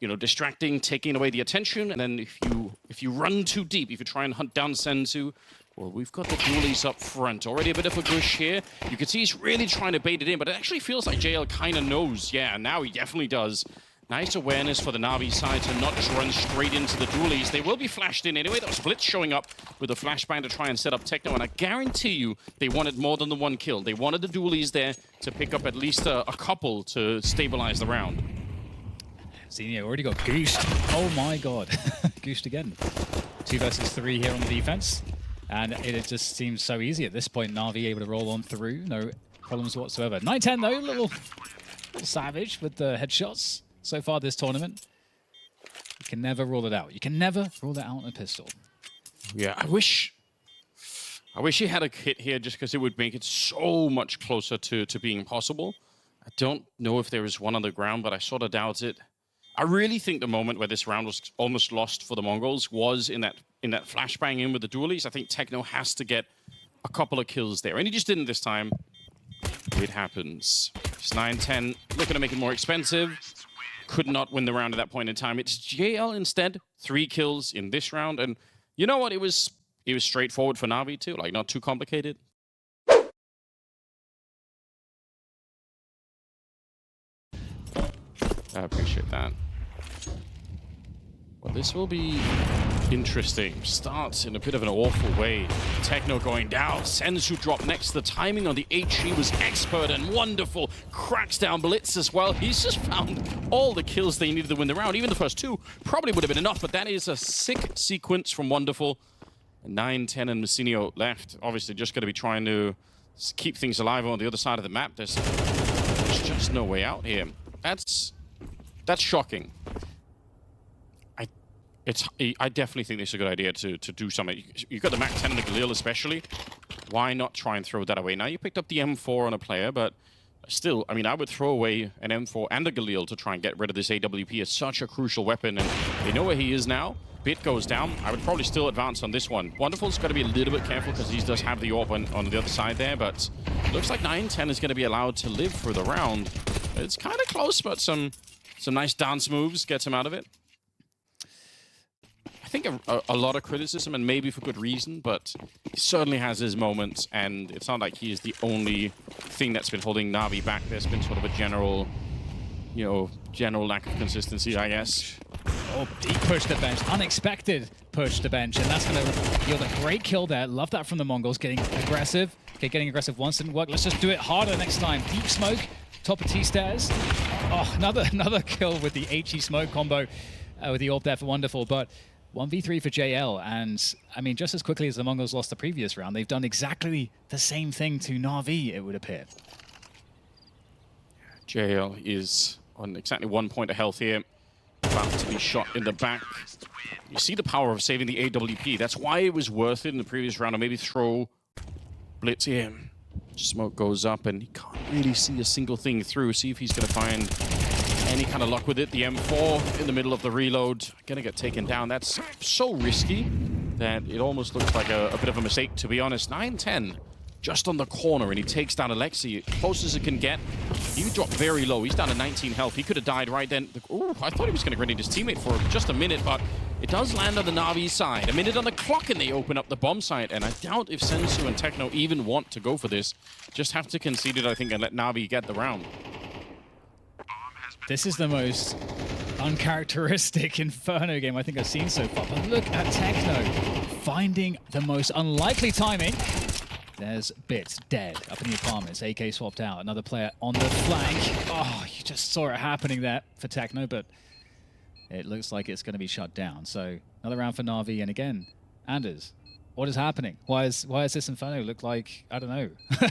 you know, distracting, taking away the attention, and then if you run too deep, if you try and hunt down Senzu, well, we've got the dualies up front. Already a bit of a gush here. You can see he's really trying to bait it in, but it actually feels like JL kind of knows. Yeah, now he definitely does. Nice awareness for the Navi side to not just run straight into the dualies. They will be flashed in anyway. That was Blitz showing up with a flashbang to try and set up Techno, and I guarantee you they wanted more than the one kill. They wanted the dualies there to pick up at least a couple to stabilize the round. Xenia already got goosed. Oh my god. Goosed again. 2 versus 3 here on the defense. And it just seems so easy at this point. Navi able to roll on through. No problems whatsoever. 9-10 though, a little savage with the headshots so far this tournament. You can never rule it out. You can never rule it out on a pistol. Yeah, I wish he had a hit here just because it would make it so much closer to being possible. I don't know if there is one on the ground, but I sort of doubt it. I really think the moment where this round was almost lost for the MongolZ was in that flashbang in with the dualies. I think Techno has to get a couple of kills there, and he just didn't this time. It happens. It's 9-10, looking to make it more expensive. Could not win the round at that point in time. It's JL instead, 3 kills in this round, and you know what? It was straightforward for Navi too, like not too complicated. I appreciate that. Well, this will be interesting. Starts in a bit of an awful way. Techno going down. Senzu drop next. The timing on the HE was expert and wonderful. Cracks down Blitz as well. He's just found all the kills they needed to win the round. Even the first 2 probably would have been enough, but that is a sick sequence from Wonderful. 9-10 and Messinio left. Obviously just going to be trying to keep things alive on the other side of the map. There's just no way out here. That's shocking. I definitely think this is a good idea to do something. You've got the Mac 10 and the Galil especially. Why not try and throw that away? Now you picked up the M4 on a player, but still, I mean, I would throw away an M4 and a Galil to try and get rid of this AWP. It's such a crucial weapon, and they know where he is now. Bit goes down. I would probably still advance on this one. Wonderful's got to be a little bit careful because he does have the AWP on the other side there, but looks like 9-10 is going to be allowed to live for the round. It's kind of close, but some nice dance moves gets him out of it. I think a lot of criticism, and maybe for good reason, but he certainly has his moments, and it's not like he is the only thing that's been holding Navi back. There's been sort of a general lack of consistency, I guess. Oh, deep push to bench. Unexpected push to bench, and that's going to yield a great kill there. Love that from the MongolZ, getting aggressive. Okay, getting aggressive once didn't work. Let's just do it harder next time. Deep smoke, top of T-stairs. Oh, another kill with the HE smoke combo with the AWP there for Wonderful, but 1v3 for JL, and I mean, just as quickly as the MongolZ lost the previous round, they've done exactly the same thing to Na'Vi, it would appear. JL is on exactly 1 point of health here, about to be shot in the back. You see the power of saving the AWP. That's why it was worth it in the previous round, or maybe throw Blitz in. Smoke goes up, and he can't really see a single thing through. See if he's going to find any kind of luck with it. The M4 in the middle of the reload, gonna get taken down. That's so risky that it almost looks like a bit of a mistake, to be honest. 9-10, just on the corner, and he takes down Alexi, close as it can get. He dropped very low. He's down to 19 health. He could have died right then. Ooh, I thought he was gonna grenade his teammate for just a minute, but it does land on the Navi side. A minute on the clock, and they open up the bomb site, and I doubt if Senzu and Techno even want to go for this. Just have to concede it, I think, and let Navi get the round. This is the most uncharacteristic Inferno game I think I've seen so far. But look at Techno finding the most unlikely timing. There's Bit dead up in the apartments. AK swapped out. Another player on the flank. Oh, you just saw it happening there for Techno, but it looks like it's going to be shut down. So another round for Na'Vi, and again, Anders, what is happening? Why is this Inferno look like, I don't know,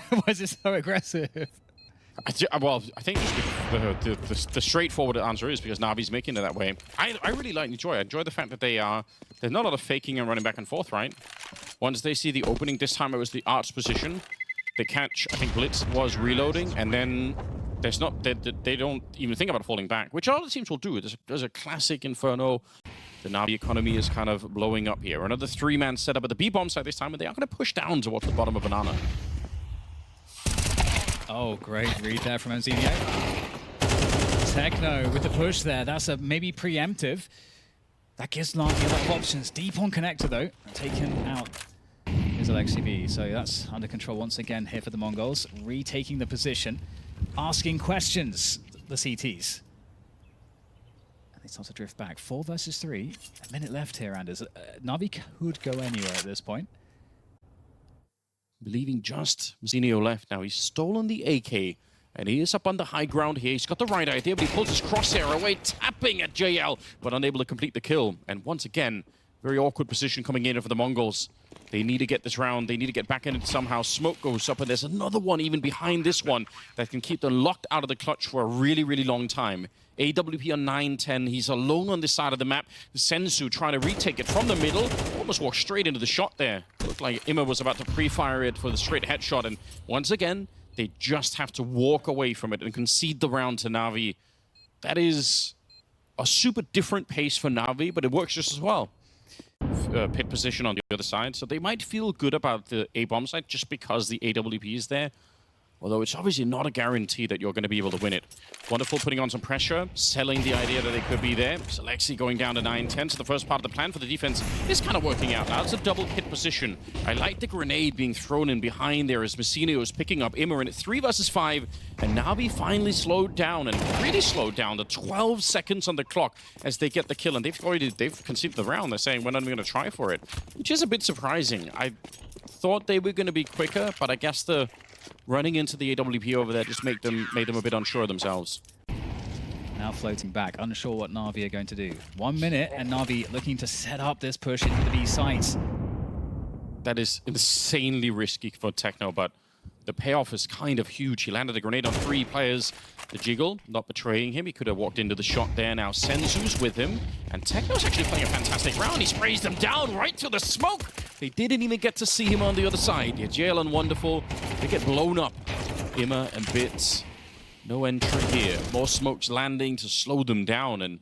why is it so aggressive? Well, I think the straightforward answer is because Navi's making it that way. I really enjoy the fact that there's not a lot of faking and running back and forth, right? Once they see the opening, this time it was the arch position. They catch, I think Blitz was reloading, and then they don't even think about falling back, which other teams will do. There's a classic Inferno. The Navi economy is kind of blowing up here. Another 3-man setup at the B-bomb side this time, and they are going to push down towards the bottom of Banana. Oh, great read there from Xenia. Techno with the push there. That's a maybe preemptive. That gives Navi a lot of options. Deep on connector though, taken out is Alexi. So that's under control once again here for the Mongols. Retaking the position, asking questions, the CTs. And they start to drift back. 4 versus 3. A minute left here, Anders. Navi could go anywhere at this point. Believing just Zinio left now. He's stolen the AK. And he is up on the high ground here. He's got the right idea, but he pulls his crosshair away, tapping at JL, but unable to complete the kill. And once again, very awkward position coming in for the Mongols. They need to get this round. They need to get back in it somehow. Smoke goes up, and there's another one even behind this one that can keep them locked out of the clutch for a really, really long time. AWP on 9-10. He's alone on this side of the map. Sensu trying to retake it from the middle. Almost walked straight into the shot there. Looked like Ima was about to pre-fire it for the straight headshot. And once again, they just have to walk away from it and concede the round to Navi. That is a super different pace for Navi, but it works just as well. Pit position on the other side, so they might feel good about the A-bomb side just because the AWP is there. Although it's obviously not a guarantee that you're going to be able to win it. Wonderful putting on some pressure, selling the idea that they could be there. Alexi going down to 9-10, so the first part of the plan for the defense is kind of working out. Now it's a double pit position. I like the grenade being thrown in behind there as Messinio is picking up Immer in at 3 versus 5. And Navi finally slowed down, and really slowed down to 12 seconds on the clock as they get the kill. And they've conceded the round. They're saying, we're not even going to try for it, which is a bit surprising. I thought they were going to be quicker, but I guess the running into the AWP over there just made them a bit unsure of themselves. Now floating back, unsure what Navi are going to do. 1 minute, and Navi looking to set up this push into the B sites. That is insanely risky for Techno, but the payoff is kind of huge. He landed a grenade on 3 players. The Jiggle, not betraying him. He could have walked into the shot there. Now Sensu's with him. And Techno's actually playing a fantastic round. He sprays them down right through the smoke. They didn't even get to see him on the other side. Yeah, JL and Wonderful, they get blown up. Ima and Bits, no entry here. More smokes landing to slow them down, and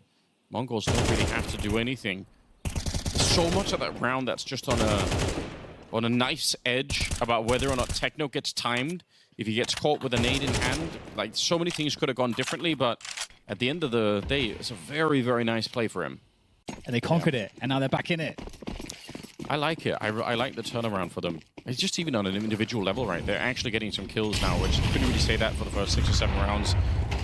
Mongols don't really have to do anything. There's so much of that round that's just on a nice edge about whether or not Techno gets timed. If he gets caught with a nade in hand, like, so many things could have gone differently, but at the end of the day, it's a very, very nice play for him. And they conquered it, and now they're back in it. I like it. I like the turnaround for them. It's just even on an individual level, right? They're actually getting some kills now, which I couldn't really say that for the first 6 or 7 rounds.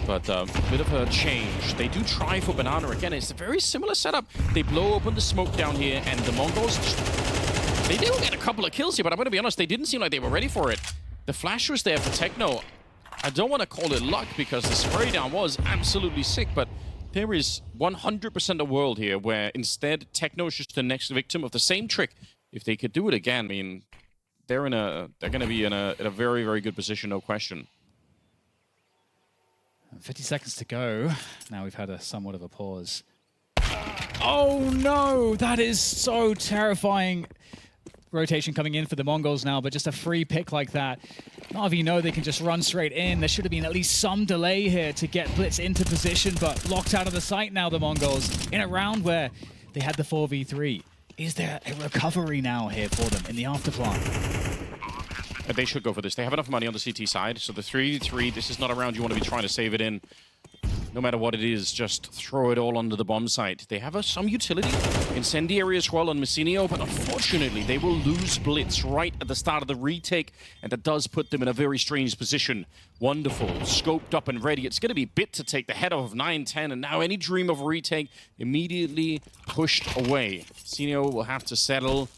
But a bit of a change. They do try for Banana again. It's a very similar setup. They blow open the smoke down here, and the Mongols, they do get a couple of kills here, but I'm going to be honest, they didn't seem like they were ready for it. The flash was there for Techno. I don't want to call it luck because the spray down was absolutely sick, but there is 100% a world here where instead Techno is just the next victim of the same trick. If they could do it again, I mean, they're going to be in a very, very good position, no question. 50 seconds to go. Now we've had somewhat of a pause. Oh no, that is so terrifying. Rotation coming in for the Mongols now, but just a free pick like that. Navi know they can just run straight in. There should have been at least some delay here to get Blitz into position, but locked out of the site now, the Mongols, in a round where they had the 4v3. Is there a recovery now here for them in the afterplant? They should go for this. They have enough money on the CT side, so the 3v3, this is not a round you want to be trying to save it in. No matter what it is, just throw it all onto the bomb site. They have some utility. Incendiary as well on Messinio, but unfortunately, they will lose Blitz right at the start of the retake, and that does put them in a very strange position. Wonderful, scoped up and ready. It's going to be Bit to take the head off of 9-10, and now any dream of retake immediately pushed away. Messinio will have to settle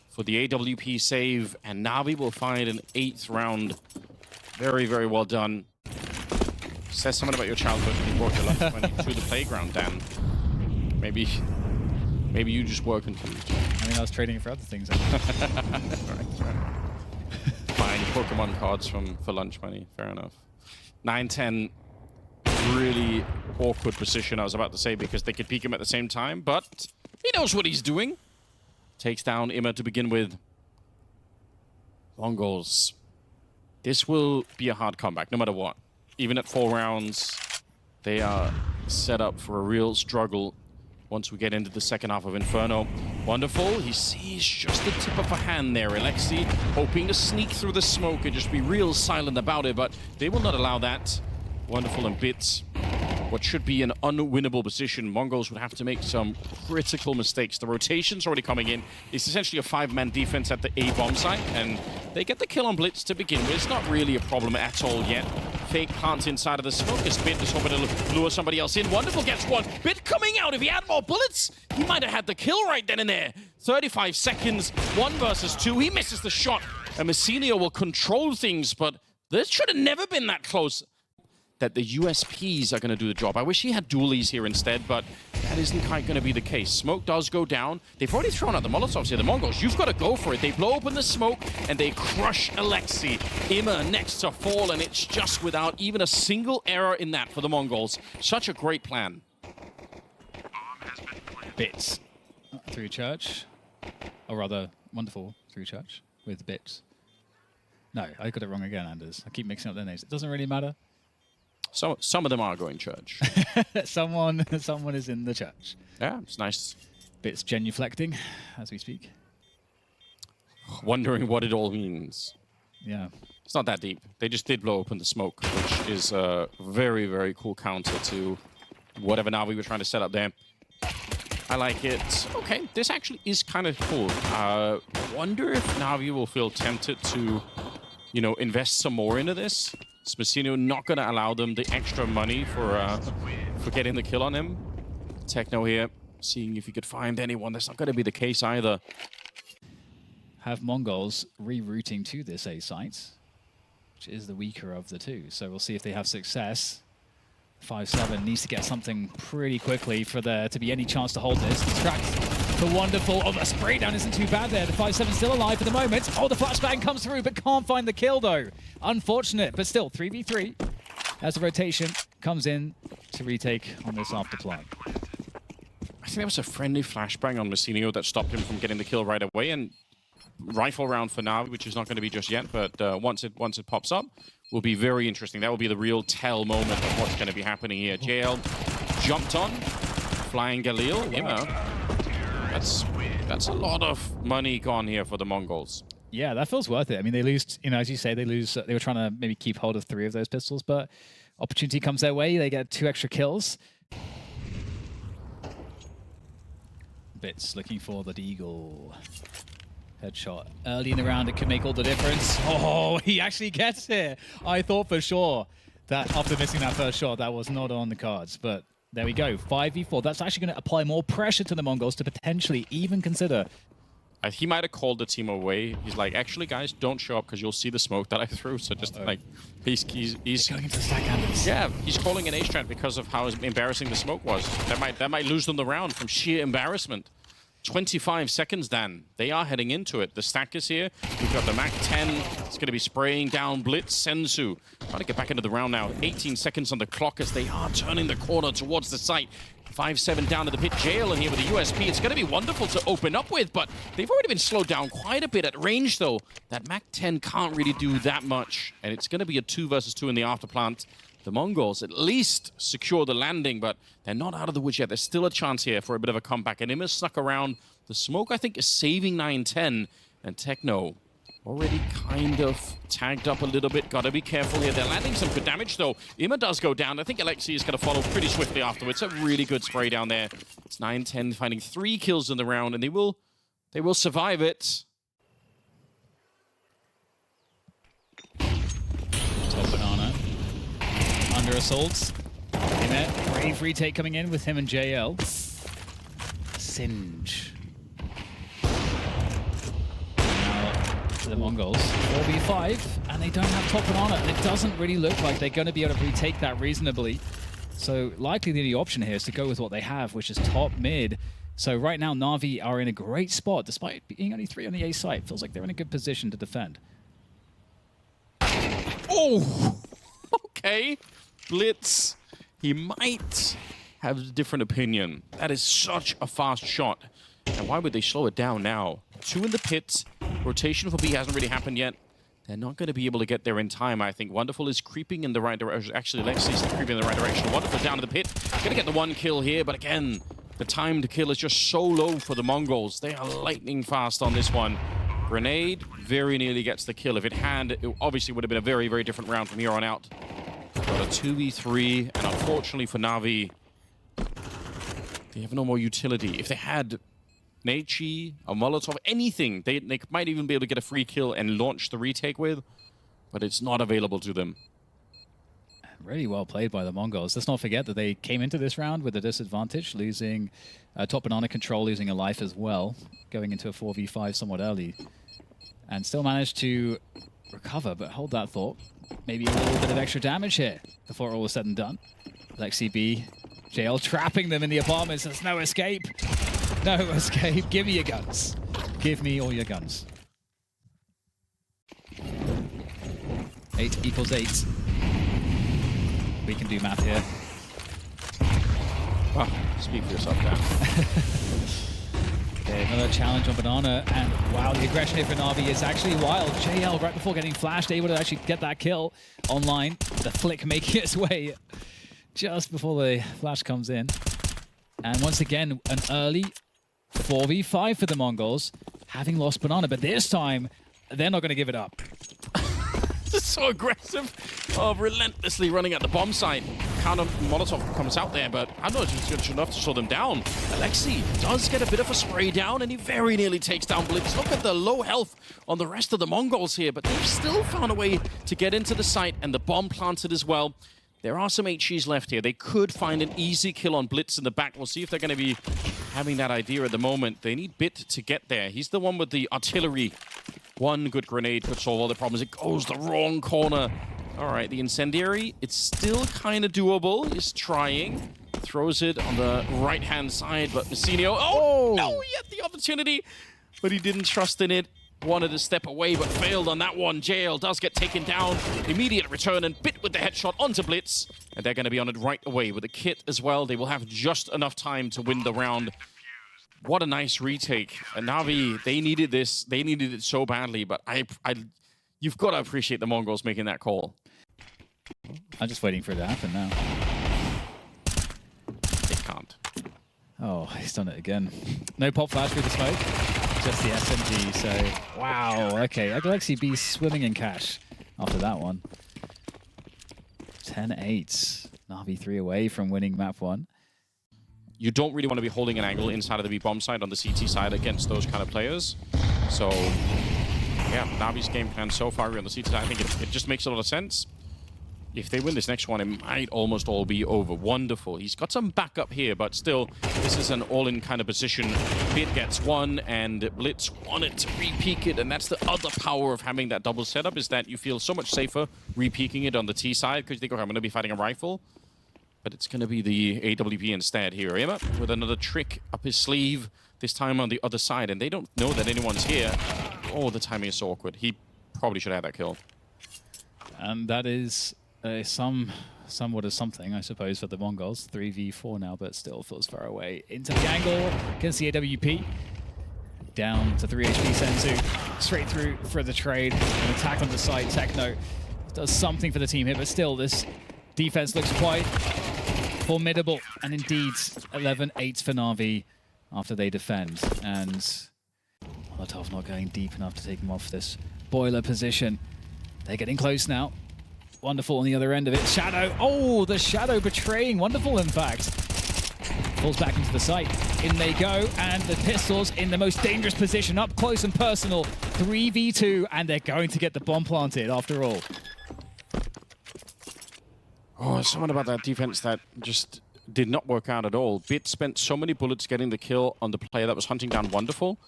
for the AWP save, and Navi will find an 8th round. Very, very well done. Says something about your childhood when you brought your lunch money to the playground, Dan. Maybe you just were confused. I mean, I was trading it for other things. Right. Fine, Pokemon cards for lunch money. Fair enough. 9-10, really awkward position, I was about to say, because they could peek him at the same time, but he knows what he's doing. Takes down Ima to begin with. Mongols. This will be a hard comeback, no matter what. Even at 4 rounds, they are set up for a real struggle once we get into the second half of Inferno. Wonderful. He sees just the tip of a hand there. Alexi hoping to sneak through the smoke and just be real silent about it, but they will not allow that. Wonderful and Bits what should be an unwinnable position. MongolZ would have to make some critical mistakes. The rotation's already coming in. It's essentially a 5-man defense at the A bomb site, and they get the kill on Blitz to begin with. It's not really a problem at all yet. Fake plant inside of the smoke as Bit is hoping to lure somebody else in. Wonderful gets one. Bit coming out. If he had more bullets, he might have had the kill right then and there. 35 seconds, 1 versus 2. He misses the shot, and Messinio will control things, but this should have never been that close. That the USPs are going to do the job. I wish he had dualies here instead, but that isn't quite going to be the case. Smoke does go down. They've already thrown out the Molotovs here. The MongolZ, you've got to go for it. They blow open the smoke, and they crush Alexi. Ima next to fall, and it's just without even a single error in that for the MongolZ. Such a great plan. Bits through church, or rather, wonderful through church with Bits. No, I got it wrong again, Anders. I keep mixing up their names. It doesn't really matter. So some of them are going church. someone is in the church. Yeah, it's nice. Bits genuflecting as we speak. Wondering what it all means. Yeah. It's not that deep. They just did blow open the smoke, which is a very, very cool counter to whatever NAVI were trying to set up there. I like it. Okay, this actually is kind of cool. Wonder if NAVI will feel tempted to, you know, invest some more into this. Messinio not going to allow them the extra money for getting the kill on him. Techno here, seeing if he could find anyone. That's not going to be the case either. Have MongolZ rerouting to this A site, which is the weaker of the two. So we'll see if they have success. 5-7 needs to get something pretty quickly for there to be any chance to hold this. Distract the wonderful. Oh, the spray down isn't too bad there. The 5-7 still alive for the moment. Oh, the flashbang comes through, but can't find the kill though. Unfortunate, but still 3v3 as the rotation comes in to retake on this after plant. I think there was a friendly flashbang on Messinio that stopped him from getting the kill right away, and rifle round for NAVI, which is not going to be just yet, but once it pops up, will be very interesting. That will be the real tell moment of what's going to be happening here. JL jumped on, flying Galil. Wow. That's a lot of money gone here for the MongolZ. Yeah, that feels worth it. I mean, they lose, you know, as you say, they lose. They were trying to maybe keep hold of 3 of those pistols, but opportunity comes their way. They get 2 extra kills. Bits looking for the Deagle. Headshot early in the round, it could make all the difference. Oh, he actually gets it. I thought for sure that after missing that first shot, that was not on the cards, but there we go, 5v4. That's actually going to apply more pressure to the MongolZ to potentially even consider. He might have called the team away. He's like, actually, guys, don't show up because you'll see the smoke that I threw. So just like, he's going into the stack handles. Yeah, he's calling an A-strat because of how embarrassing the smoke was. That might lose them the round from sheer embarrassment. 25 seconds, Dan. They are heading into it. The stack is here. We've got the MAC-10. It's going to be spraying down Blitz. Sensu trying to get back into the round now. 18 seconds on the clock as they are turning the corner towards the site. 5-7 down to the pit jail, and here with the USP, it's going to be wonderful to open up with, but they've already been slowed down quite a bit at range, though. That MAC-10 can't really do that much, and it's going to be a 2 versus 2 in the afterplant. The MongolZ at least secure the landing, but they're not out of the woods yet. There's still a chance here for a bit of a comeback, and Ima snuck around. The smoke, I think, is saving 9-10, and Techno already kind of tagged up a little bit. Gotta be careful here. They're landing some good damage, though. Ima does go down. I think Alexi is going to follow pretty swiftly afterwards. A really good spray down there. It's 9-10, finding 3 kills in the round, and they will survive it. Top banana. Under assault. Brave retake coming in with him and JL. Singe. To the MongolZ. 4v5, and they don't have top banana, and it doesn't really look like they're going to be able to retake that reasonably. So likely the only option here is to go with what they have, which is top mid. So right now NAVI are in a great spot, despite being only 3 on the A site. Feels like they're in a good position to defend. Oh, okay. Blitz. He might have a different opinion. That is such a fast shot. And why would they slow it down now? 2 in the pit. Rotation for B hasn't really happened yet. They're not going to be able to get there in time, I think. Wonderful is creeping in the right direction. Actually, Lexi's creeping in the right direction. Wonderful down to the pit. Gonna get the 1 kill here, but again, the time to kill is just so low for the MongolZ. They are lightning fast on this one. Grenade very nearly gets the kill. If it had, it obviously would have been a very, very different round from here on out. Got a 2v3, and unfortunately for Navi, they have no more utility. If they had Neichi, a Molotov, anything, they might even be able to get a free kill and launch the retake with, but it's not available to them. Really well played by the Mongols. Let's not forget that they came into this round with a disadvantage, losing top banana control, losing a life as well, going into a 4v5 somewhat early, and still managed to recover, but hold that thought. Maybe a little bit of extra damage here before all is said and done. Lexi B, JL trapping them in the apartments. There's no escape. No escape. Give me your guns. Give me all your guns. 8 equals 8. We can do math here. Well, speak for yourself, Dan. Okay, another challenge on Banana, and wow, the aggression here for Navi is actually wild. JL, right before getting flashed, able to actually get that kill online. The flick making its way just before the flash comes in. And once again, an early 4v5 for the Mongols, having lost Banana, but this time, they're not going to give it up. So aggressive, relentlessly running at the bomb site. Counter Molotov comes out there, but I don't know if it's enough to slow them down. Alexi does get a bit of a spray down, and he very nearly takes down Blitz. Look at the low health on the rest of the Mongols here, but they've still found a way to get into the site, and the bomb planted as well. There are some HGs left here. They could find an easy kill on Blitz in the back. We'll see if they're going to be having that idea at the moment. They need Bit to get there. He's the one with the artillery. One good grenade could solve all the problems. It goes the wrong corner. All right, the incendiary, it's still kind of doable. He's trying. Throws it on the right-hand side, but Messinio, oh, no, he had the opportunity, but he didn't trust in it. Wanted to step away, but failed on that one. JL does get taken down. Immediate return, and Bit with the headshot onto Blitz. And they're going to be on it right away with a kit as well. They will have just enough time to win the round. What a nice retake. And Navi, they needed this. They needed it so badly, but you've got to appreciate the Mongols making that call. I'm just waiting for it to happen now. They can't. Oh, he's done it again. No pop flash through the smoke. Just the SMG, so wow, okay. Alexi B swimming in cash after that one. 10-8. Navi 3 away from winning map 1. You don't really want to be holding an angle inside of the B-bomb side on the CT side against those kind of players. So, yeah, Navi's game plan so far on the CT side, I think it just makes a lot of sense. If they win this next one, it might almost all be over. Wonderful. He's got some backup here, but still, this is an all-in kind of position. Bit gets one, and Blitz wanted to re-peek it, and that's the other power of having that double setup, is that you feel so much safer re-peeking it on the T side, because you think, okay, I'm going to be fighting a rifle. But it's going to be the AWP instead here. Emma with another trick up his sleeve, this time on the other side, and they don't know that anyone's here. Oh, the timing is so awkward. He probably should have that kill. And that is somewhat of something, I suppose, for the Mongols. 3v4 now, but still feels far away. Into the angle against the AWP. Down to 3 HP Senzu. Straight through for the trade. An attack on the side. Techno does something for the team here, but still, this defense looks quite formidable. And indeed, 11-8 for Navi after they defend. And Molotov not going deep enough to take them off this boiler position. They're getting close now. Wonderful on the other end of it. Shadow. Oh, the Shadow betraying. Wonderful, in fact. Falls back into the site. In they go. And the pistols in the most dangerous position. Up close and personal. 3v2. And they're going to get the bomb planted after all. Oh, something about that defense that just did not work out at all. Bit spent so many bullets getting the kill on the player that was hunting down Wonderful.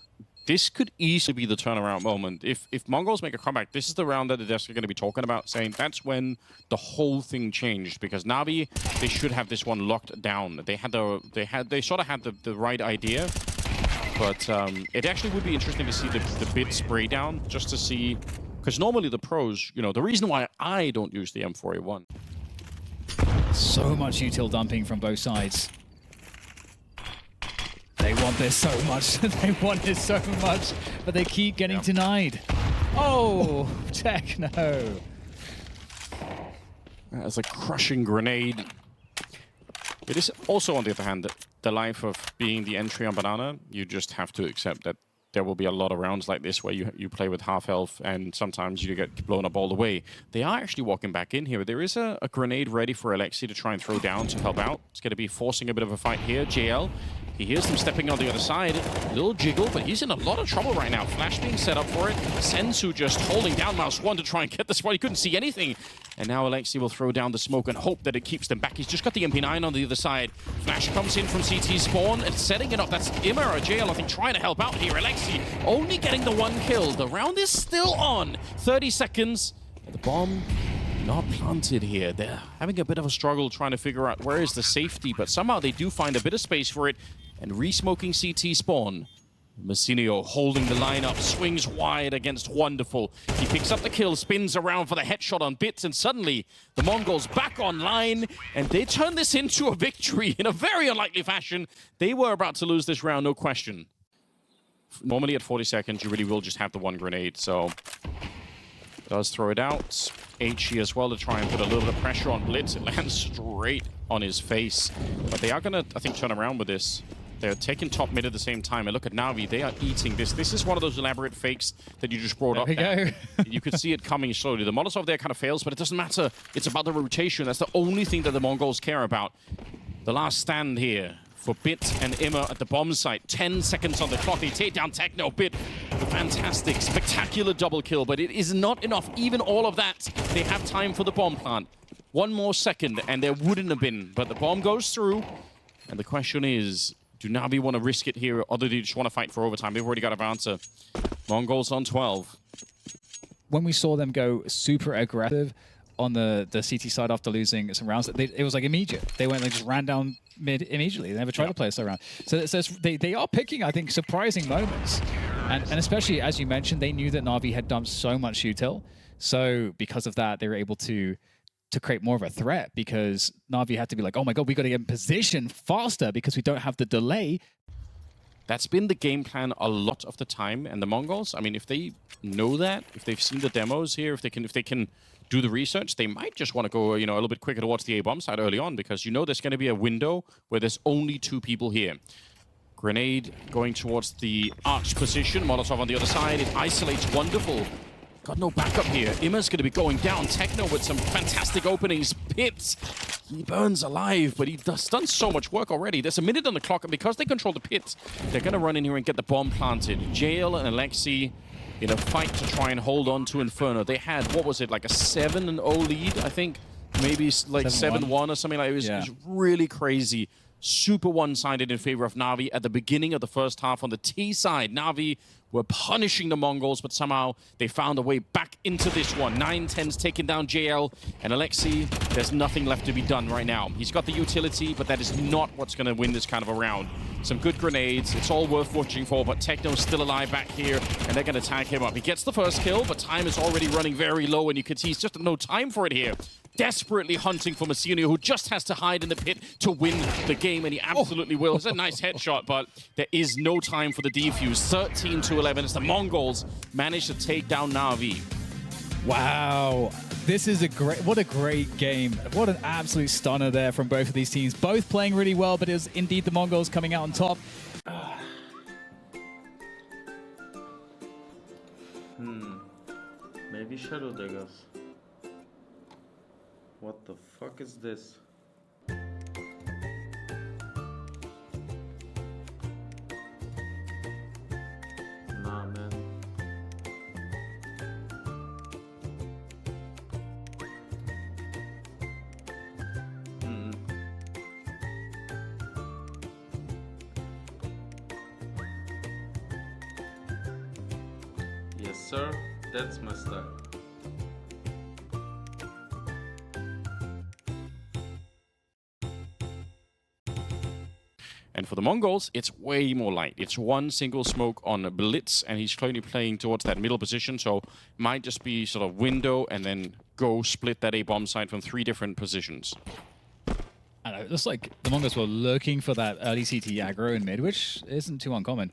This could easily be the turnaround moment. If Mongols make a comeback, this is the round that they're definitely going to be talking about, saying that's when the whole thing changed. Because Navi, they should have this one locked down. They sort of had the right idea, but it actually would be interesting to see the Bit spray down, just to see, because normally the pros, you know, the reason why I don't use the M4A1. So much util dumping from both sides. They want this so much. They want this so much, but they keep getting denied. Oh, Techno. As a crushing grenade. It is also, on the other hand, the life of being the entry on Banana. You just have to accept that there will be a lot of rounds like this where you play with half health and sometimes you get blown up all the way. They are actually walking back in here. There is a grenade ready for Alexi to try and throw down to help out. It's going to be forcing a bit of a fight here. JL, he hears them stepping on the other side. A little jiggle, but he's in a lot of trouble right now. Flash being set up for it. Sensu just holding down Mouse 1 to try and get the spot. He couldn't see anything. And now Alexi will throw down the smoke and hope that it keeps them back. He's just got the MP9 on the other side. Flash comes in from CT spawn and setting it up. That's Immer or JL, I think, trying to help out here. Alexi only getting the 1 kill. The round is still on. 30 seconds. The bomb not planted here. They're having a bit of a struggle trying to figure out where is the safety, but somehow they do find a bit of space for it. And re-smoking CT spawn. Massinio holding the lineup, swings wide against Wonderful. He picks up the kill, spins around for the headshot on Bits, and suddenly the Mongols back online, and they turn this into a victory in a very unlikely fashion. They were about to lose this round, no question. Normally at 40 seconds, you really will just have the 1 grenade, so does throw it out. HE as well to try and put a little bit of pressure on Blitz. It lands straight on his face, but they are going to, I think, turn around with this. They're taking top mid at the same time. And look at Navi, they are eating this. This is one of those elaborate fakes that you just brought up. There we go. You could see it coming slowly. The Molotov there kind of fails, but it doesn't matter. It's about the rotation. That's the only thing that the Mongols care about. The last stand here for Bit and Immer at the bomb site. 10 seconds on the clock. They take down Techno. Bit, fantastic, spectacular double kill, but it is not enough. Even all of that, they have time for the bomb plant. 1 more second, and there wouldn't have been. But the bomb goes through, and the question is, do Navi want to risk it here, or do they just want to fight for overtime? They've already got an answer. Mongols on 12. When we saw them go super aggressive on the CT side after losing some rounds, it was like immediate. They just ran down mid immediately. They never tried to play us around. So they are picking, I think, surprising moments. And especially, as you mentioned, they knew that Navi had dumped so much util. So because of that, they were able to create more of a threat, because Navi had to be like, oh my god, we got to get in position faster because we don't have the delay. That's been the game plan a lot of the time, and the Mongols, I mean, if they know that, if they've seen the demos here, if they can do the research, they might just want to go, a little bit quicker towards the A-bomb side early on, because there's going to be a window where there's only 2 people here. Grenade going towards the arch position, Molotov on the other side, it isolates Wonderful. Got no backup here. Immer's going to be going down. Techno with some fantastic openings. Pits, he burns alive, but he's done so much work already. There's a minute on the clock, and because they control the pits, they're going to run in here and get the bomb planted. JL and Alexi in a fight to try and hold on to Inferno. They had, what was it, like a 7-0 lead, I think? Maybe like 7-1 or something like that. It was really crazy. Super one-sided in favor of Navi at the beginning of the first half. On the T side, Navi were punishing the Mongols, but somehow they found a way back into this one. 9-10's taking down JL, and Alexi, there's nothing left to be done right now. He's got the utility, but that is not what's going to win this kind of a round. Some good grenades, it's all worth watching for, but Techno's still alive back here, and they're going to tag him up. He gets the first kill, but time is already running very low, and you can see he's just no time for it here. Desperately hunting for Massinio, who just has to hide in the pit to win the game, and he absolutely will. It's a nice headshot, but there is no time for the defuse. 13-11 as the Mongols manage to take down Navi. Wow, this is what a great game. What an absolute stunner there from both of these teams. Both playing really well, but it was indeed the Mongols coming out on top. Maybe Shadow Daggers. What the fuck is this? Nah, man. Yes, sir. That's my style. And for the Mongols, it's way more light. It's 1 single smoke on a Blitz, and he's clearly playing towards that middle position, so might just be sort of window and then go split that A-bomb site from 3 different positions. I know, it looks like the Mongols were looking for that early CT aggro in mid, which isn't too uncommon.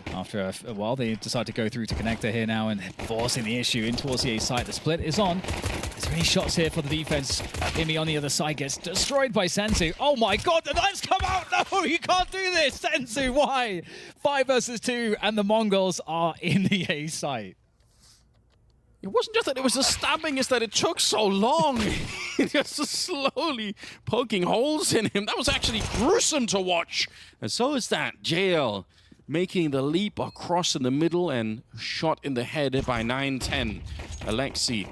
After a while, they decide to go through to connector here now and forcing the issue in towards the A site. The split is on. Is there any shots here for the defense? Imi on the other side gets destroyed by Senzu. Oh my god, the knives come out! No, you can't do this! Senzu, why? 5 versus 2, and the Mongols are in the A site. It wasn't just that it was a stabbing, it's that it took so long. Just slowly poking holes in him. That was actually gruesome to watch. And so is that JL making the leap across in the middle and shot in the head by 9-10. Alexi,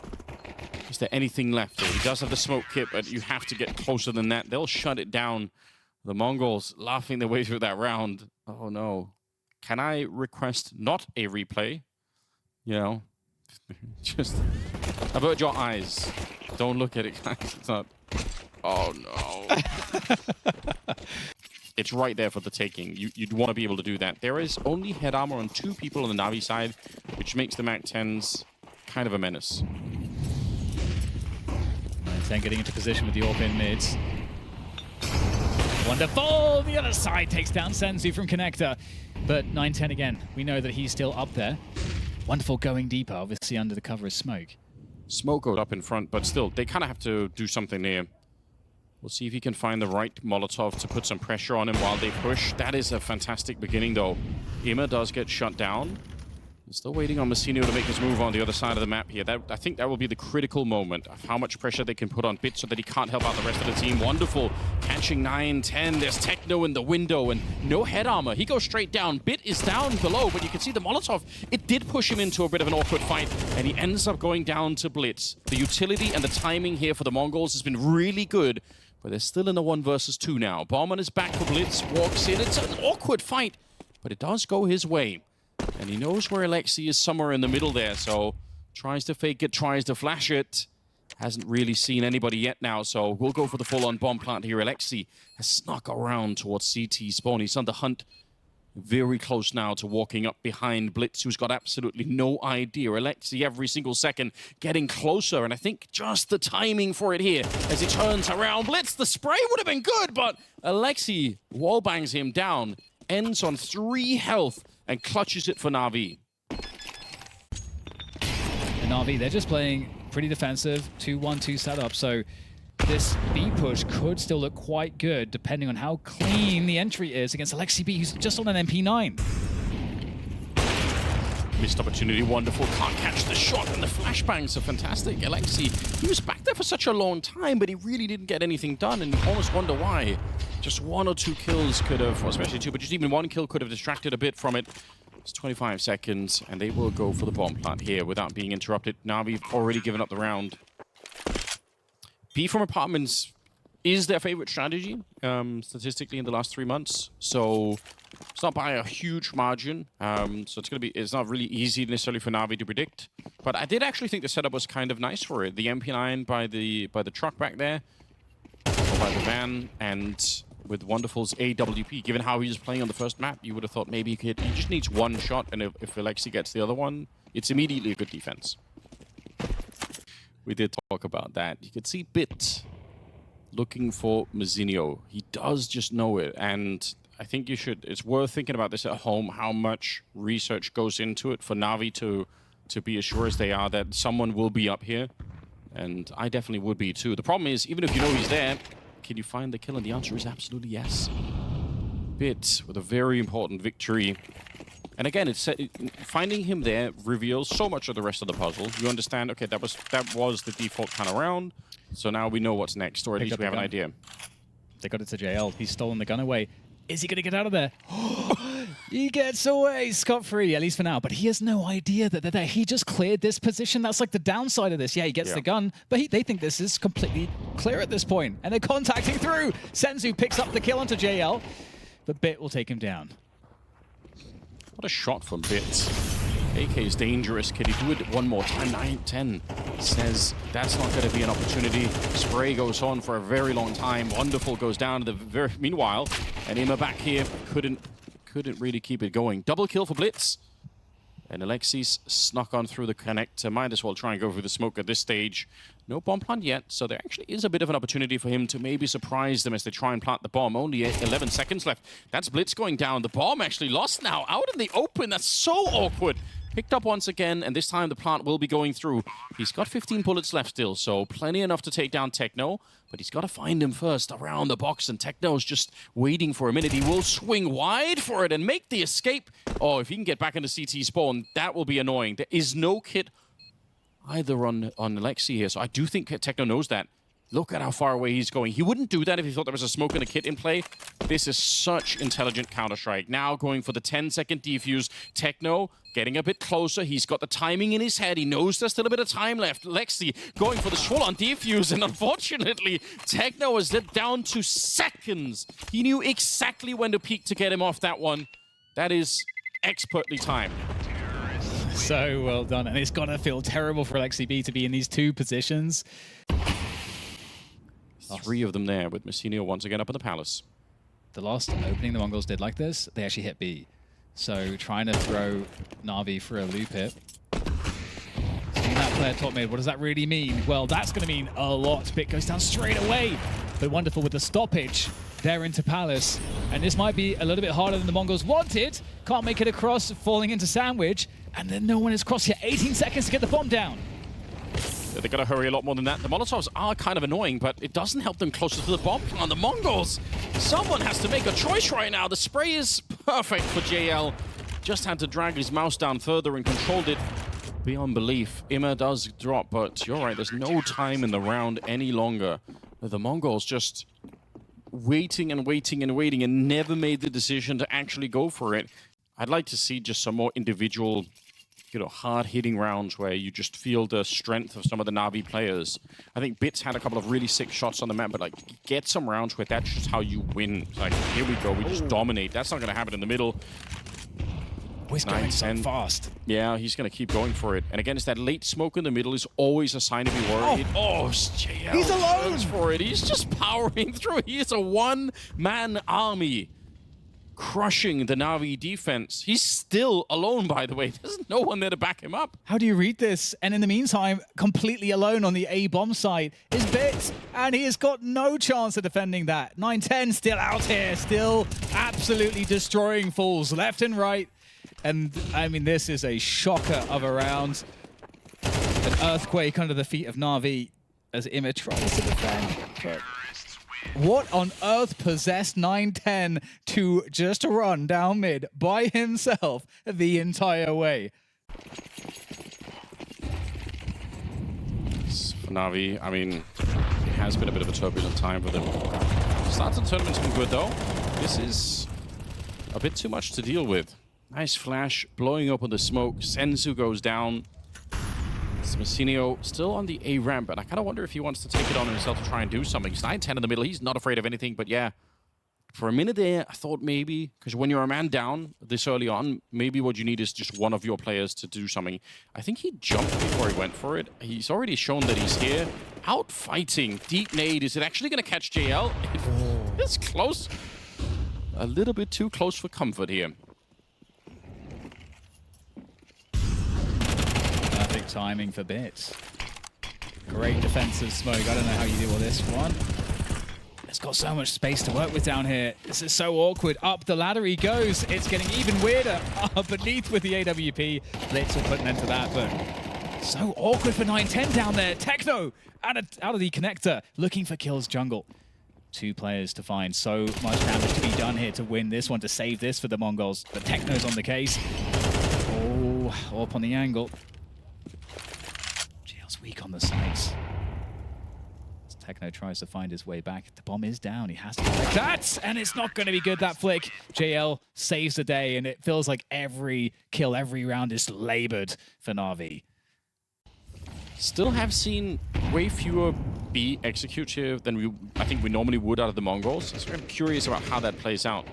is there anything left here? He does have the smoke kit, but you have to get closer than that. They'll shut it down. The Mongols laughing their way through that round. Oh no. Can I request not a replay? You know, just avert your eyes. Don't look at it, guys. It's not. Oh no. It's right there for the taking. You'd want to be able to do that. There is only head armor on 2 people on the Navi side, which makes the MAC-10s kind of a menace. 9-10 getting into position with the AWP in mids. Wonderful! The other side takes down Senzu from Connector. But 9-10 again, we know that he's still up there. Wonderful going deeper, obviously under the cover of smoke. Smoke goes up in front, but still, they kind of have to do something there. We'll see if he can find the right Molotov to put some pressure on him while they push. That is a fantastic beginning, though. Ima does get shut down. Still waiting on Massinio to make his move on the other side of the map here. I think that will be the critical moment of how much pressure they can put on Bit so that he can't help out the rest of the team. Wonderful. Catching 9-10. There's Techno in the window and no head armor. He goes straight down. Bit is down below, but you can see the Molotov. It did push him into a bit of an awkward fight, and he ends up going down to Blitz. The utility and the timing here for the Mongols has been really good, but they're still in the 1 versus 2 now. Baumann is back for Blitz. Walks in. It's an awkward fight, but it does go his way. And he knows where Alexi is somewhere in the middle there, so tries to fake it, tries to flash it. Hasn't really seen anybody yet now, so we'll go for the full-on bomb plant here. Alexi has snuck around towards CT spawn. He's on the hunt, very close now to walking up behind Blitz, who's got absolutely no idea. Alexi every single second getting closer, and I think just the timing for it here as he turns around. Blitz, the spray would have been good, but Alexi wallbangs him down, ends on 3 health, and clutches it for NAVI. And NAVI, they're just playing pretty defensive, 2-1-2 setup, so this B push could still look quite good depending on how clean the entry is against Alexi B, who's just on an MP9. Missed opportunity, wonderful, can't catch the shot, and the flashbangs are fantastic. Alexi, he was back there for such a long time, but he really didn't get anything done, and you almost wonder why. Just 1 or 2 kills could have, or especially 2, but just even 1 kill could have distracted a bit from it. It's 25 seconds, and they will go for the bomb plant here without being interrupted. Navi've already given up the round. B from apartments is their favorite strategy, statistically in the last 3 months. So it's not by a huge margin. So it's not really easy necessarily for Navi to predict. But I did actually think the setup was kind of nice for it. The MP9 by the truck back there, or by the van, and with Wonderful's AWP. Given how he was playing on the first map, you would have thought maybe he just needs 1 shot, and if Alexi gets the other one, it's immediately a good defense. We did talk about that. You could see Bit looking for Massinio. He does just know it, and I think it's worth thinking about this at home, how much research goes into it for Navi to be as sure as they are that someone will be up here. And I definitely would be too. The problem is, even if you know he's there, can you find the kill? And the answer is absolutely yes. Bit with a very important victory. And again, finding him there reveals so much of the rest of the puzzle. You understand, okay, that was the default kind of round. So now we know what's next, or at least we have an idea. They got it to JL. He's stolen the gun away. Is he going to get out of there? He gets away scot-free, at least for now. But he has no idea that they're there. He just cleared this position. That's like the downside of this. Yeah, he gets the gun, but they think this is completely clear at this point. And they're contacting through. Senzu picks up the kill onto JL, but Bit will take him down. What a shot from Bit. AK is dangerous. Can he do it one more time? 9-10 says that's not going to be an opportunity. Spray goes on for a very long time. Wonderful goes down to the meanwhile, and Ima back here couldn't really keep it going. Double kill for Blitz. And Alexis snuck on through the connector. Might as well try and go through the smoke at this stage. No bomb plant yet, so there actually is a bit of an opportunity for him to maybe surprise them as they try and plant the bomb. Only 11 seconds left. That's Blitz going down. The bomb actually lost now, out in the open. That's so awkward. Picked up once again, and this time the plant will be going through. He's got 15 bullets left still, so plenty enough to take down Techno, but he's got to find him first around the box, and Techno's just waiting for a minute. He will swing wide for it and make the escape. Oh, if he can get back into CT spawn, that will be annoying. There is no kit either on Lexi here, so I do think Techno knows that. Look at how far away he's going. He wouldn't do that if he thought there was a smoke and a kit in play. This is such intelligent Counter-Strike. Now going for the 10-second defuse. Techno getting a bit closer. He's got the timing in his head. He knows there's still a bit of time left. Lexi going for the full-on defuse, and unfortunately, Techno has let down to seconds. He knew exactly when to peek to get him off that one. That is expertly timed. So well done, and it's gotta feel terrible for Lexi B to be in these two positions. 3 of them there, with Messinio once again up in the palace. The last opening the Mongols did like this, they actually hit B. So trying to throw Navi for a loop hit. Seeing that player top mid, what does that really mean? Well, that's going to mean a lot. Bit goes down straight away. But wonderful with the stoppage there into Palace. And this might be a little bit harder than the Mongols wanted. Can't make it across, falling into Sandwich. And then no one is crossed here. 18 seconds to get the bomb down. They've got to hurry a lot more than that. The Molotovs are kind of annoying, but it doesn't help them closer to the bomb plant. The Mongols, someone has to make a choice right now. The spray is perfect for JL. Just had to drag his mouse down further and controlled it beyond belief. Immer does drop, but you're right, there's no time in the round any longer. The Mongols just waiting and waiting and waiting and never made the decision to actually go for it. I'd like to see just some more individual, hard-hitting rounds where you just feel the strength of some of the Navi players. I think Bits had a couple of really sick shots on the map, but get some rounds where that's just how you win. Here we go, we just dominate. That's not going to happen in the middle. He's going so fast. Yeah, he's going to keep going for it. And again, it's that late smoke in the middle is always a sign to be worried. Oh, JL he's alone goes for it. He's just powering through. He is a one-man army, crushing the Navi defense. He's still alone, by the way. There's no one there to back him up. How do you read this? And in the meantime, completely alone on the A bomb site is Bits, and he has got no chance of defending that. 9-10 still out here, still absolutely destroying fools left and right. And I mean, this is a shocker of a round. An earthquake under the feet of Navi as Immer tries to defend. But what on earth possessed 9-10 to just run down mid by himself the entire way? For Navi, I mean, it has been a bit of a turbulent time for them. Start of the tournament's been good, though. This is a bit too much to deal with. Nice flash, blowing up on the smoke. Senzu goes down. Messinio still on the A ramp, but I kind of wonder if he wants to take it on himself to try and do something. He's 9-10 in the middle. He's not afraid of anything, but yeah. For a minute there, I thought maybe, because when you're a man down this early on, maybe what you need is just one of your players to do something. I think he jumped before he went for it. He's already shown that he's here. Out fighting. Deep nade. Is it actually going to catch JL? It's close. A little bit too close for comfort here. Perfect timing for Bits. Great defensive smoke. I don't know how you deal with this one. It's got so much space to work with down here. This is so awkward. Up the ladder he goes. It's getting even weirder. Beneath with the AWP. Blitz will put an end to that, but so awkward for 9-10 down there. Techno out of the connector, looking for kills jungle. 2 players to find. So much damage to be done here to win this one, to save this for the Mongols. But Techno's on the case. Oh, up on the angle. JL's weak on the sides. Techno tries to find his way back. The bomb is down. He has to protect that, and it's not going to be good, that flick. JL saves the day, and it feels like every kill, every round is labored for Navi. Still have seen way fewer B executes here than I think we normally would out of the Mongols. So I'm curious about how that plays out.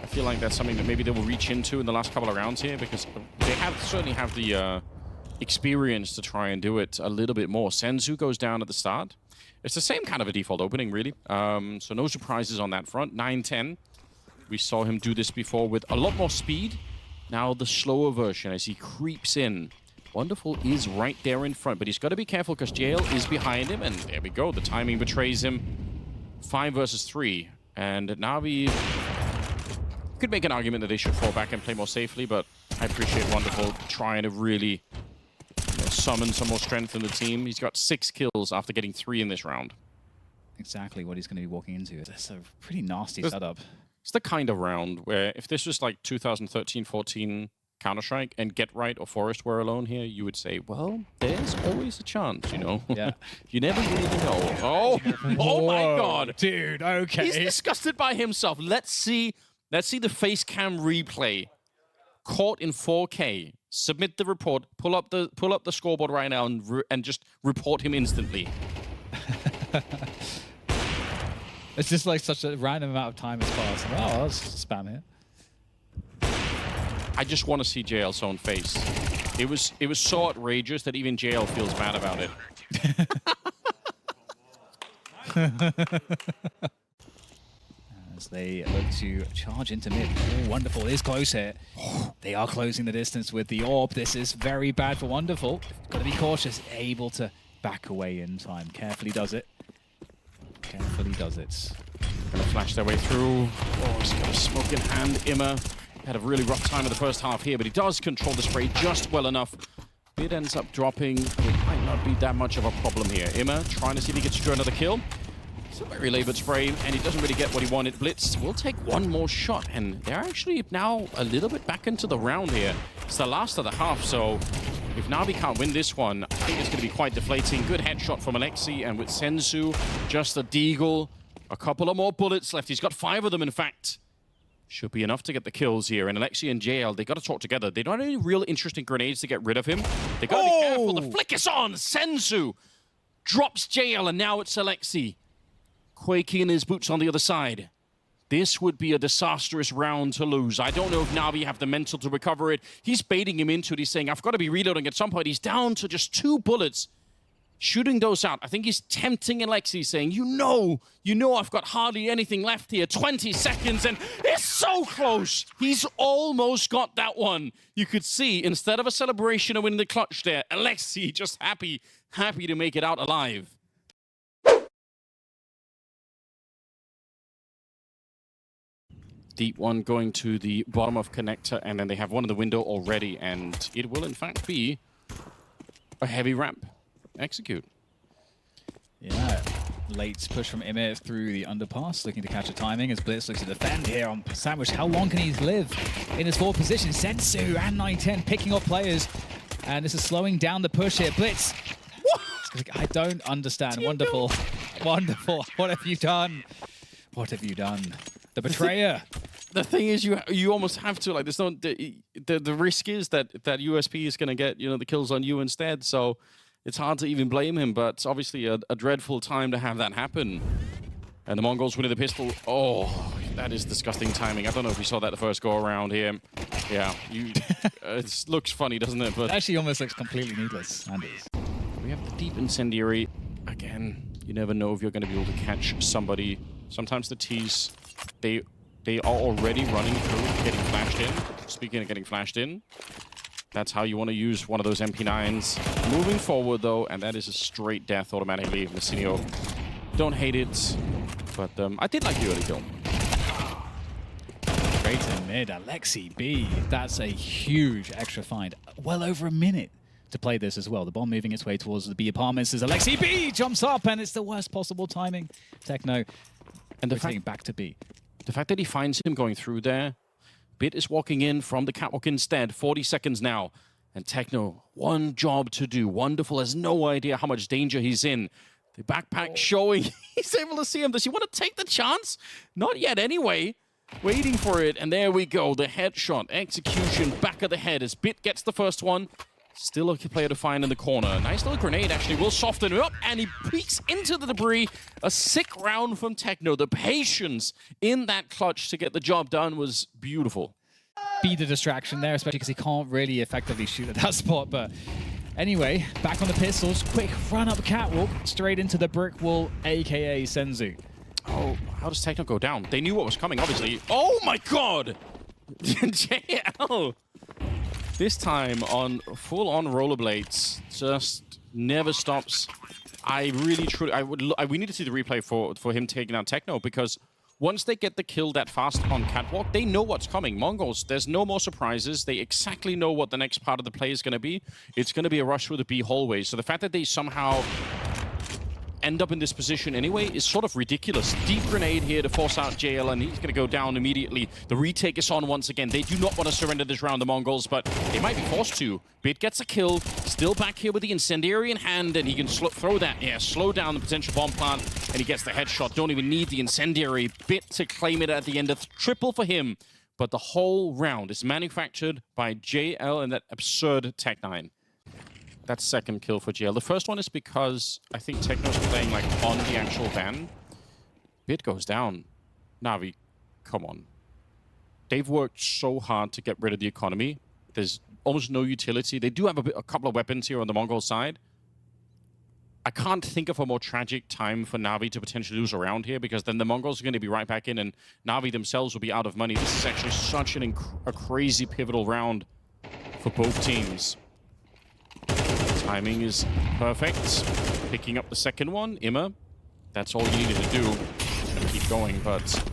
I feel like that's something that maybe they will reach into in the last couple of rounds here, because they certainly have the experience to try and do it a little bit more. Senzu goes down at the start. It's the same kind of a default opening, really. So no surprises on that front. 9-10. We saw him do this before with a lot more speed. Now the slower version as he creeps in. Wonderful is right there in front, but he's got to be careful because JL is behind him, and there we go. The timing betrays him. 5 versus 3. And Navi Could make an argument that they should fall back and play more safely, but I appreciate Wonderful trying to really summon some more strength in the team. He's got 6 kills after getting 3 in this round. Exactly what he's going to be walking into. It's a pretty nasty setup. It's the kind of round where if this was like 2013-14 Counter-Strike and Get Right or Forest were alone here, you would say, well, there's always a chance, you know? Yeah. You never really know. Oh, oh my God. Dude, okay. He's disgusted by himself. Let's see the face cam replay. Caught in 4K. Submit the report. Pull up the scoreboard right now and just report him instantly. It's just like such a random amount of time has passed. Oh, let's spam here. I just want to see JL's own face. It was so outrageous that even JL feels bad about it. As they look to charge into mid. Oh, Wonderful is close here. They are closing the distance with the orb. This is very bad for Wonderful. Got to be cautious. Able to back away in time. Carefully does it. Carefully does it. Gonna flash their way through. Oh, he's got a smoke in hand. Imma had a really rough time in the first half here, but he does control the spray just well enough. Bit ends up dropping. It might not be that much of a problem here. Imma trying to see if he gets to draw another kill. It's a very labored spray, and he doesn't really get what he wanted. Blitz will take one more shot, and they're actually now a little bit back into the round here. It's the last of the half, so if Navi can't win this one, I think it's going to be quite deflating. Good headshot from Alexi, and with Sensu, just a deagle. A couple of more bullets left. He's got 5 of them, in fact. Should be enough to get the kills here. And Alexi and JL, they got to talk together. They don't have any real interesting grenades to get rid of him. They got to be careful. The flick is on. Sensu drops JL, and now it's Alexi. Quaking in his boots on the other side. This would be a disastrous round to lose. I don't know if Navi have the mental to recover it. He's baiting him into it. He's saying, I've got to be reloading at some point. He's down to just 2 bullets. Shooting those out. I think he's tempting Alexi, saying, you know I've got hardly anything left here. 20 seconds, and it's so close. He's almost got that one. You could see, instead of a celebration of winning the clutch there, Alexi just happy to make it out alive. Deep one going to the bottom of connector, and then they have one in the window already, and it will in fact be a heavy ramp. Execute. Yeah, late push from Imma through the underpass, looking to catch a timing as Blitz looks to defend here on Sandwich. How long can he live in his forward position? Sensu and 910 picking up players, and this is slowing down the push here. Blitz. What? I don't understand. Wonderful. Wonderful. What have you done? What have you done? The betrayer. The thing is, you almost have to, like, there's no, the risk is that USP is going to get, the kills on you instead, so it's hard to even blame him, but it's obviously a dreadful time to have that happen. And the MongolZ winning the pistol. Oh, that is disgusting timing. I don't know if you saw that the first go around here. Yeah, it looks funny, doesn't it? But it actually almost looks completely needless, Anders. We have the deep incendiary. Again, you never know if you're going to be able to catch somebody. Sometimes the T's, they are already running through, getting flashed in. Speaking of getting flashed in, that's how you want to use one of those MP9s. Moving forward, though, and that is a straight death automatically. Messinio, don't hate it, but I did like the early kill. Straight in mid, Alexi B. That's a huge extra find. Well over a minute to play this as well. The bomb moving its way towards the B apartments as Alexi B jumps up, and it's the worst possible timing. Techno, and the back to B. The fact that he finds him going through there. Bit is walking in from the catwalk instead. 40 seconds now. And Techno, one job to do. Wonderful has no idea how much danger he's in. The backpack showing he's able to see him. Does he want to take the chance? Not yet anyway. Waiting for it. And there we go. The headshot. Execution. Back of the head as Bit gets the first one. Still a player to find in the corner. Nice little grenade actually will soften him up, and he peeks into the debris. A sick round from Techno. The patience in that clutch to get the job done was beautiful. Be the distraction there, especially because he can't really effectively shoot at that spot. But anyway, back on the pistols. Quick run up catwalk straight into the brick wall, aka Senzu. Oh, how does Techno go down? They knew what was coming, obviously. Oh my god! JL! This time on full-on rollerblades, just never stops. I really, truly, we need to see the replay for him taking out Techno, because once they get the kill that fast on Catwalk, they know what's coming. MongolZ, there's no more surprises. They exactly know what the next part of the play is going to be. It's going to be a rush through the B hallway. So the fact that they somehow end up in this position anyway is sort of ridiculous. Deep grenade here to force out JL, and he's going to go down immediately. The retake is on once again. They do not want to surrender this round, the MongolZ, but they might be forced to. Bit gets a kill, still back here with the incendiary in hand, and he can throw that, slow down the potential bomb plant, and he gets the headshot. Don't even need the incendiary. Bit to claim it at the end of triple for him, but the whole round is manufactured by JL and that absurd Tech9. That's second kill for GL. The first one is because I think Techno's playing like on the actual van. Bit goes down. Navi, come on. They've worked so hard to get rid of the economy. There's almost no utility. They do have a couple of weapons here on the Mongol side. I can't think of a more tragic time for Navi to potentially lose a round here, because then the Mongols are going to be right back in and Navi themselves will be out of money. This is actually such a crazy pivotal round for both teams. Timing is perfect. Picking up the second one, Imma. That's all you needed to do. Gonna keep going, but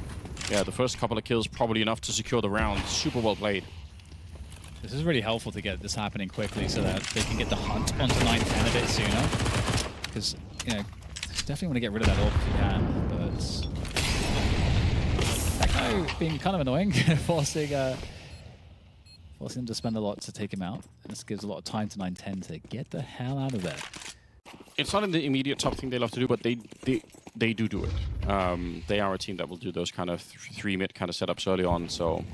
yeah, the first couple of kills probably enough to secure the round. Super well played. This is really helpful to get this happening quickly so that they can get the hunt onto 9-10 a bit sooner. Because, you know, definitely want to get rid of that orb if you can, but that guy being kind of annoying, forcing him to spend a lot to take him out. And this gives a lot of time to 9-10 to get the hell out of there. It's not in the immediate top thing they love to do, but they do it. They are a team that will do those kind of 3-mid kind of setups early on, so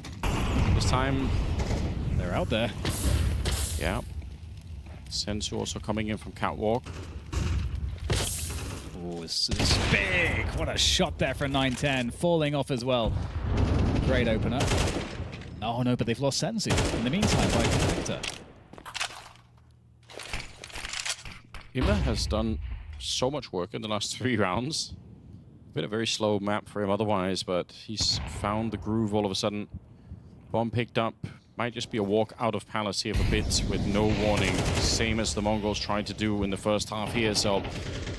this time they're out there. Yeah. Sensu also coming in from Catwalk. Oh, this is big! What a shot there for 9-10, falling off as well. Great opener. Oh no, but they've lost Sensu in the meantime by Connector. Imma has done so much work in the last 3 rounds. Been a very slow map for him otherwise, but he's found the groove all of a sudden. Bomb picked up. Might just be a walk out of Palace here for Bits with no warning. Same as the Mongols tried to do in the first half here, so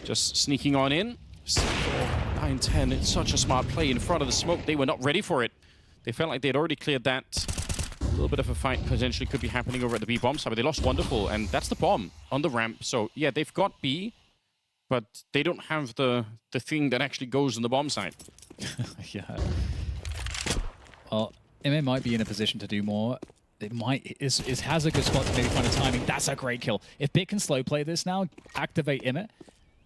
just sneaking on in. 9-10, it's such a smart play in front of the smoke. They were not ready for it. They felt like they'd already cleared that. A little bit of a fight potentially could be happening over at the B bomb side, but they lost Wonderful, and that's the bomb on the ramp. So yeah, they've got B, but they don't have the thing that actually goes on the bomb side. Yeah. Well, MA might be in a position to do more. It has a good spot to maybe find a timing. That's a great kill. If Bit can slow play this now, activate Imma,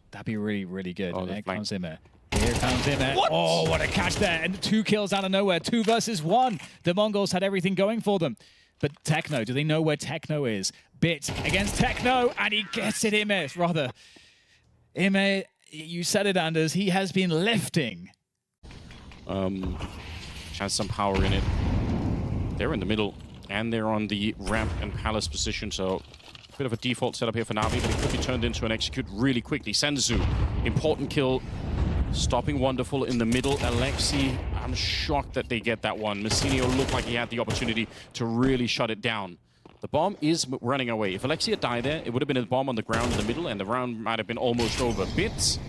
that'd be really, really good. Oh, there comes Imma. Here comes Imma. Oh, what a catch there. And 2 kills out of nowhere. 2 versus 1. The Mongols had everything going for them. But Techno, do they know where Techno is? Bit against Techno, and he gets it, Imma, rather. Imma, you said it, Anders. He has been lifting. Has some power in it. They're in the middle, and they're on the ramp and Palace position, so a bit of a default setup here for Navi, but it could be turned into an execute really quickly. Senzu, important kill, stopping Wonderful in the middle. Alexi, I'm shocked that they get that one. Messinio looked like he had the opportunity to really shut it down. The bomb is running away. If Alexi had died there, it would have been a bomb on the ground in the middle, and the round might have been almost over. Bits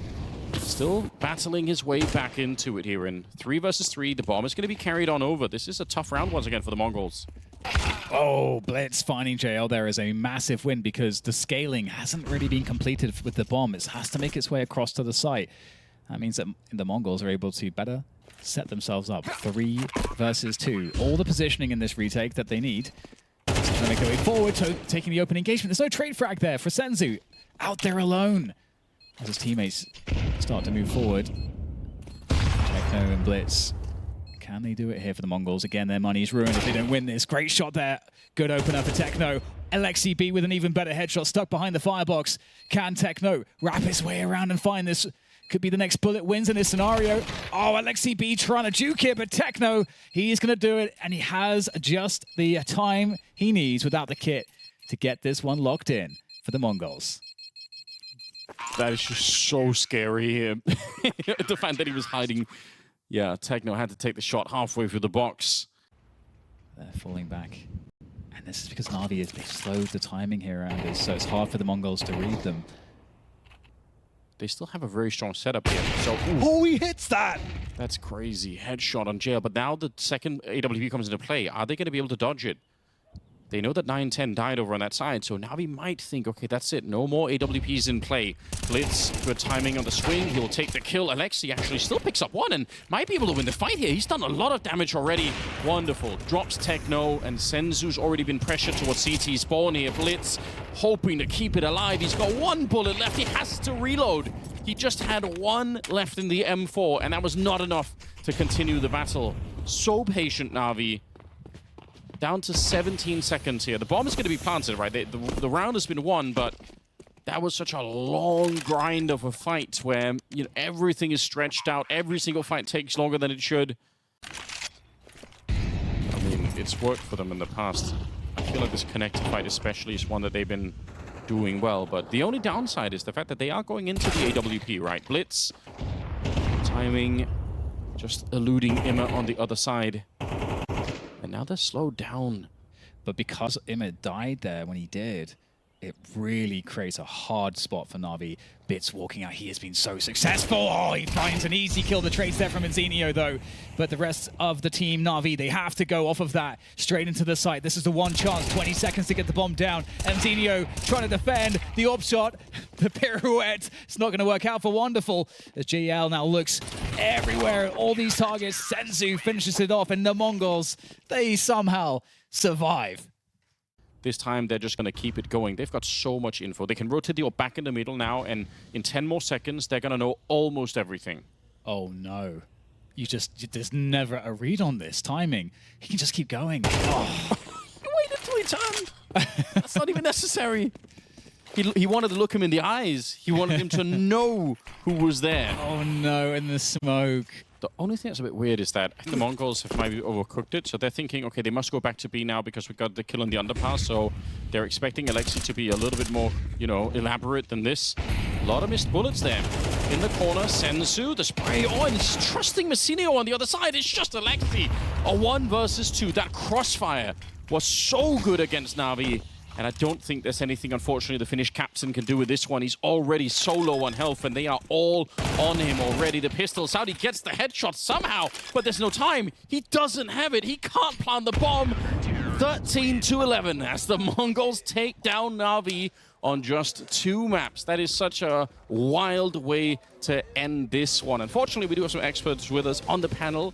still battling his way back into it here in 3 versus 3. The bomb is going to be carried on over. This is a tough round once again for the Mongols. Oh, Blitz finding JL there is a massive win because the scaling hasn't really been completed with the bomb. It has to make its way across to the site. That means that the Mongols are able to better set themselves up. 3 versus 2. All the positioning in this retake that they need. Going to make their way forward, taking the open engagement. There's no trade frag there for Senzu. Out there alone. As his teammates start to move forward. Techno and Blitz. Can they do it here for the Mongols? Again, their money is ruined if they don't win this. Great shot there. Good opener for Techno. Alexi B with an even better headshot stuck behind the firebox. Can Techno wrap his way around and find this? Could be the next bullet wins in this scenario. Oh, Alexi B trying to juke here, but Techno, he's going to do it. And he has just the time he needs without the kit to get this one locked in for the Mongols. That is just so scary here. The fact that he was hiding. Yeah, Techno had to take the shot halfway through the box. They're falling back. And this is because Navi, they've slowed the timing here around us, so it's hard for the Mongols to read them. they still have a very strong setup here. So, ooh, Oh, he hits that! that's crazy. Headshot on Jail. But now the second AWP comes into play. Are they going to be able to dodge it? They know that 9-10 died over on that side, so now we might think, okay, that's it. No more AWPs in play. Blitz, good timing on the swing. He'll take the kill. Alexi actually still picks up one and might be able to win the fight here. He's done a lot of damage already. Wonderful. Drops Techno, and Senzu's already been pressured towards CT spawn here. Blitz, hoping to keep it alive. He's got one bullet left. He has to reload. He just had one left in the M4, and that was not enough to continue the battle. So patient, Navi. Down to 17 seconds here. The bomb is going to be planted, right? The round has been won, but that was such a long grind of a fight where, you know, everything is stretched out. Every single fight takes longer than it should. I mean, it's worked for them in the past. I feel like this connected fight especially is one that they've been doing well, but the only downside is the fact that they are going into the AWP, right? Blitz, timing, just eluding Imma on the other side. And now they're slowed down. But because Imma died there when he did, it really creates a hard spot for Navi. Bits walking out. He has been so successful. Oh, he finds an easy kill. The trades there from Inzinio, though. But the rest of the team, Navi, they have to go off of that straight into the site. This is the one chance. 20 seconds to get the bomb down. Inzinio trying to defend. The op shot, the pirouette. It's not going to work out for Wonderful. As GL now looks everywhere. All these targets. Senzu finishes it off. And TheMongolz, they somehow survive. This time, they're just going to keep it going. They've got so much info. They can rotate the orb back in the middle now, and in 10 more seconds, they're going to know almost everything. Oh, no. There's never a read on this timing. He can just keep going. Oh. Wait until he turned. That's not even necessary. He wanted to look him in the eyes. He wanted him to know who was there. Oh, no, in the smoke. The only thing that's a bit weird is that the Mongols have maybe overcooked it, so they're thinking, okay, they must go back to B now because we got the kill in the underpass, so they're expecting Alexi to be a little bit more, you know, elaborate than this. A lot of missed bullets there. In the corner, Senzu, the spray on, he's trusting Messinio on the other side. It's just Alexi. A 1 versus 2. That crossfire was so good against Navi. And I don't think there's anything, unfortunately, the Finnish captain can do with this one. He's already so low on health, and they are all on him already. The pistol, Saudi gets the headshot somehow, but there's no time. He doesn't have it. He can't plant the bomb. 13-11 as the Mongols take down Navi on just 2 maps. That is such a wild way to end this one. Unfortunately, we do have some experts with us on the panel.